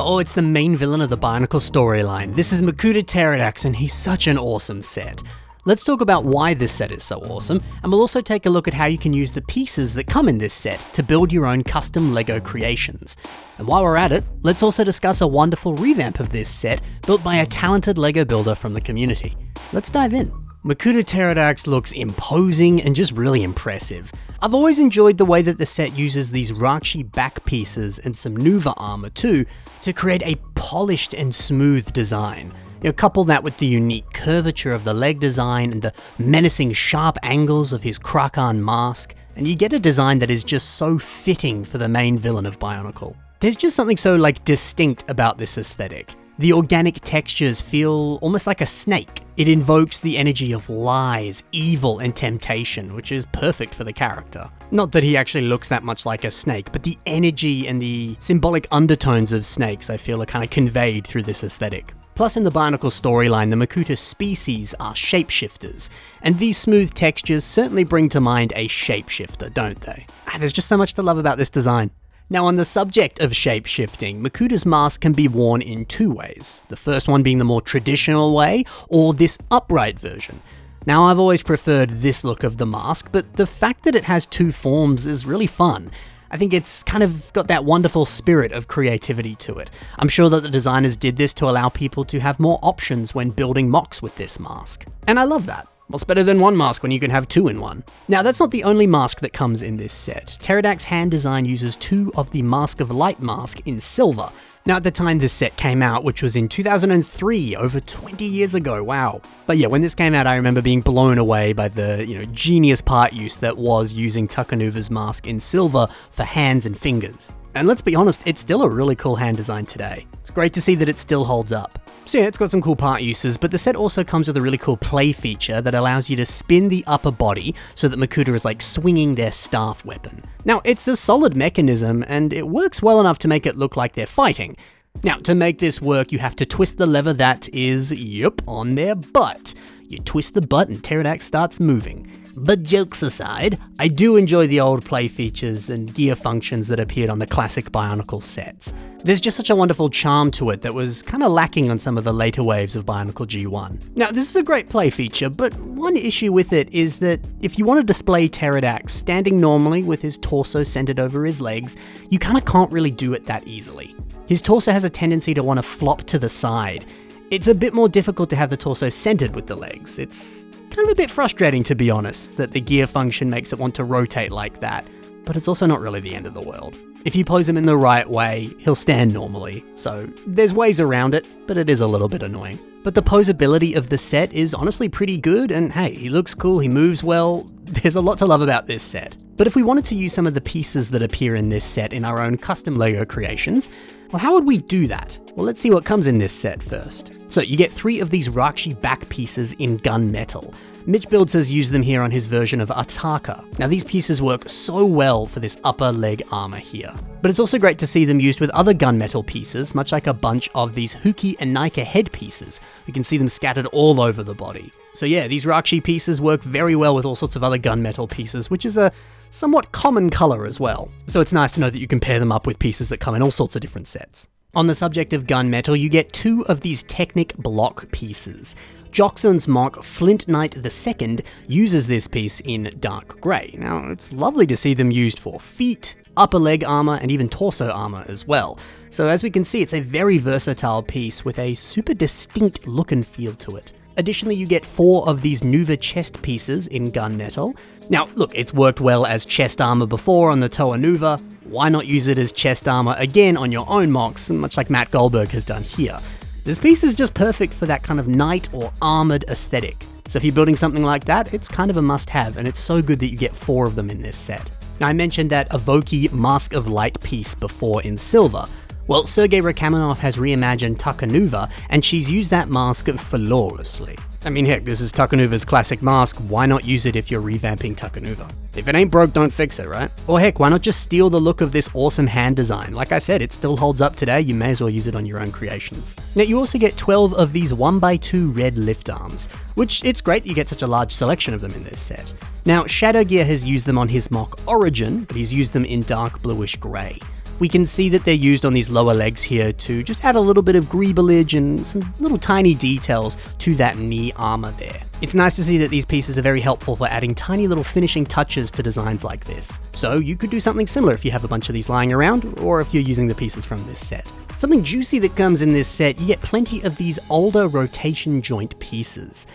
Oh, it's the main villain of the Bionicle storyline. This is Makuta Teridax, and he's such an awesome set. Let's talk about why this set is so awesome, and we'll also take a look at how you can use the pieces that come in this set to build your own custom LEGO creations. And while we're at it, let's also discuss a wonderful revamp of this set built by a talented LEGO builder from the community. Let's dive in. Makuta Teridax looks imposing and just really impressive. I've always enjoyed the way that the set uses these Rakshi back pieces and some Nuva armor too to create a polished and smooth design. Couple that with the unique curvature of the leg design and the menacing sharp angles of his Krakan mask, and you get a design that is just so fitting for the main villain of Bionicle. There's just something so distinct about this aesthetic. The organic textures feel almost like a snake. It invokes the energy of lies, evil, and temptation, which is perfect for the character. Not that he actually looks that much like a snake, but the energy and the symbolic undertones of snakes I feel are kind of conveyed through this aesthetic. Plus, in the Bionicle storyline, the Makuta species are shapeshifters, and these smooth textures certainly bring to mind a shapeshifter, don't they? There's just so much to love about this design. Now, on the subject of shape-shifting, Makuta's mask can be worn in two ways. The first one being the more traditional way, or this upright version. Now, I've always preferred this look of the mask, but the fact that it has two forms is really fun. I think it's kind of got that wonderful spirit of creativity to it. I'm sure that the designers did this to allow people to have more options when building MOCs with this mask. And I love that. What's better than one mask when you can have two in one? Now, that's not the only mask that comes in this set. Teridax hand design uses two of the Mask of Light mask in silver. Now, at the time this set came out, which was in 2003, over 20 years ago, wow. But yeah, when this came out, I remember being blown away by the, genius part use that was using Takanuva's mask in silver for hands and fingers. And let's be honest, it's still a really cool hand design today. It's great to see that it still holds up. So yeah, it's got some cool part uses, but the set also comes with a really cool play feature that allows you to spin the upper body so that Makuta is swinging their staff weapon. Now, it's a solid mechanism, and it works well enough to make it look like they're fighting. Now, to make this work, you have to twist the lever that is, on their butt. You twist the butt and Teridax starts moving. But jokes aside, I do enjoy the old play features and gear functions that appeared on the classic Bionicle sets. There's just such a wonderful charm to it that was kind of lacking on some of the later waves of Bionicle G1. Now, this is a great play feature, but one issue with it is that if you want to display Teridax standing normally with his torso centered over his legs, you kind of can't really do it that easily. His torso has a tendency to want to flop to the side. It's a bit more difficult to have the torso centered with the legs. It's kind of a bit frustrating, to be honest, that the gear function makes it want to rotate like that, but it's also not really the end of the world. If you pose him in the right way, he'll stand normally, so there's ways around it, but it is a little bit annoying. But the posability of the set is honestly pretty good, and hey, he looks cool, he moves well, there's a lot to love about this set. But if we wanted to use some of the pieces that appear in this set in our own custom LEGO creations, well, how would we do that? Well, let's see what comes in this set first. So you get 3 of these Rakshi back pieces in gunmetal. Mitch Builds has used them here on his version of Ataka. Now, these pieces work so well for this upper leg armor here. But it's also great to see them used with other gunmetal pieces, much like a bunch of these Huki and Nika head pieces. We can see them scattered all over the body. So yeah, these Rakshi pieces work very well with all sorts of other gunmetal pieces, which is a somewhat common color as well. So it's nice to know that you can pair them up with pieces that come in all sorts of different sets. On the subject of gunmetal, you get 2 of these Technic block pieces. Joxon's MOC Flint Knight II uses this piece in dark grey. Now, it's lovely to see them used for feet, upper leg armor, and even torso armor as well. So as we can see, it's a very versatile piece with a super distinct look and feel to it. Additionally, you get 4 of these Nuva chest pieces in gunmetal. Now, look, it's worked well as chest armor before on the Toa Nuva. Why not use it as chest armor again on your own MOCs, much like Matt Goldberg has done here? This piece is just perfect for that kind of knight or armored aesthetic. So if you're building something like that, it's kind of a must-have, and it's so good that you get 4 of them in this set. Now, I mentioned that Avoki Mask of Light piece before in silver. Well, Sergei Rakamonov has reimagined Takanuva, and she's used that mask flawlessly. I mean, heck, this is Takanuva's classic mask, why not use it if you're revamping Takanuva? If it ain't broke, don't fix it, right? Or heck, why not just steal the look of this awesome hand design? Like I said, it still holds up today, you may as well use it on your own creations. Now, you also get 12 of these 1x2 red lift arms, which it's great you get such a large selection of them in this set. Now, Shadow Gear has used them on his MOC Origin, but he's used them in dark bluish grey. We can see that they're used on these lower legs here to just add a little bit of greebalage and some little tiny details to that knee armor there. It's nice to see that these pieces are very helpful for adding tiny little finishing touches to designs like this. So you could do something similar if you have a bunch of these lying around, or if you're using the pieces from this set. Something juicy that comes in this set, you get plenty of these older rotation joint pieces.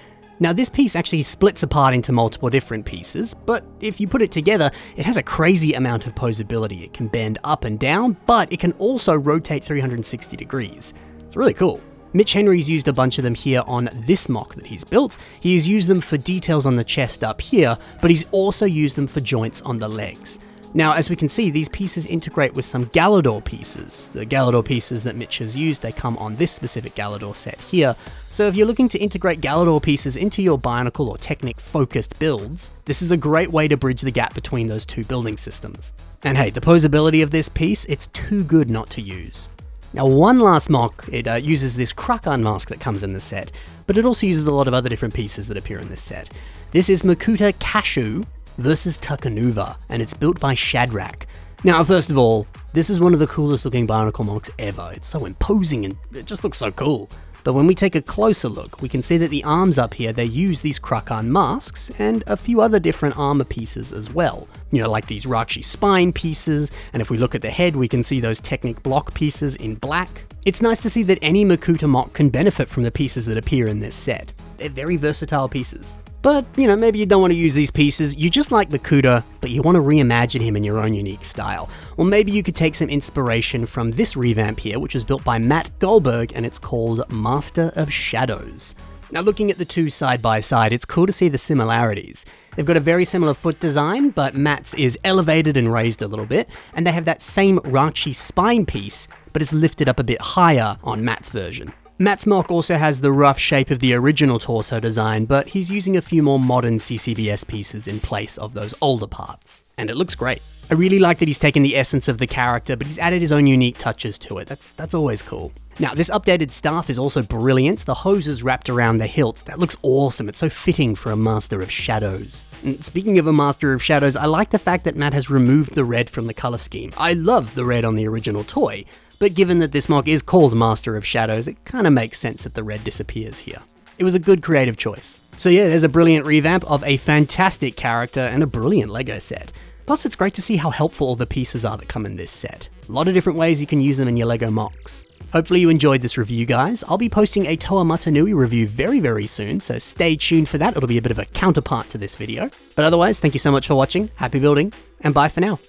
Now this piece actually splits apart into multiple different pieces, but if you put it together, it has a crazy amount of posability. It can bend up and down, but it can also rotate 360 degrees. It's really cool. Mitch Henry's used a bunch of them here on this mock that he's built. He's used them for details on the chest up here, but he's also used them for joints on the legs. Now, as we can see, these pieces integrate with some Galador pieces. The Galador pieces that Mitch has used, they come on this specific Galador set here. So if you're looking to integrate Galador pieces into your Bionicle or Technic-focused builds, this is a great way to bridge the gap between those two building systems. And hey, the posability of this piece, it's too good not to use. Now, one last mock, it uses this Krakan mask that comes in the set, but it also uses a lot of other different pieces that appear in this set. This is Makuta Cashew versus Takanuva, and it's built by Shadrach. Now, first of all, this is one of the coolest looking Bionicle mocks ever. It's so imposing and it just looks so cool. But when we take a closer look, we can see that the arms up here, they use these Krakan masks and a few other different armor pieces as well. You know, like these Rakshi spine pieces, and if we look at the head, we can see those Technic block pieces in black. It's nice to see that any Makuta mock can benefit from the pieces that appear in this set. They're very versatile pieces. But, you know, maybe you don't want to use these pieces, you just like Makuta, but you want to reimagine him in your own unique style. Or maybe you could take some inspiration from this revamp here, which was built by Matt Goldberg, and it's called Master of Shadows. Now, looking at the two side by side, it's cool to see the similarities. They've got a very similar foot design, but Matt's is elevated and raised a little bit, and they have that same Rakshi spine piece, but it's lifted up a bit higher on Matt's version. Matt's mock also has the rough shape of the original torso design, but he's using a few more modern CCBS pieces in place of those older parts. And it looks great. I really like that he's taken the essence of the character, but he's added his own unique touches to it. That's always cool. Now, this updated staff is also brilliant. The hoses wrapped around the hilts, that looks awesome. It's so fitting for a Master of Shadows. And speaking of a Master of Shadows, I like the fact that Matt has removed the red from the color scheme. I love the red on the original toy, but given that this mock is called Master of Shadows, it kind of makes sense that the red disappears here. It was a good creative choice. So yeah, there's a brilliant revamp of a fantastic character and a brilliant LEGO set. Plus, it's great to see how helpful all the pieces are that come in this set. A lot of different ways you can use them in your LEGO mocks. Hopefully you enjoyed this review, guys. I'll be posting a Toa Matanui review very, very soon, so stay tuned for that. It'll be a bit of a counterpart to this video. But otherwise, thank you so much for watching, happy building, and bye for now.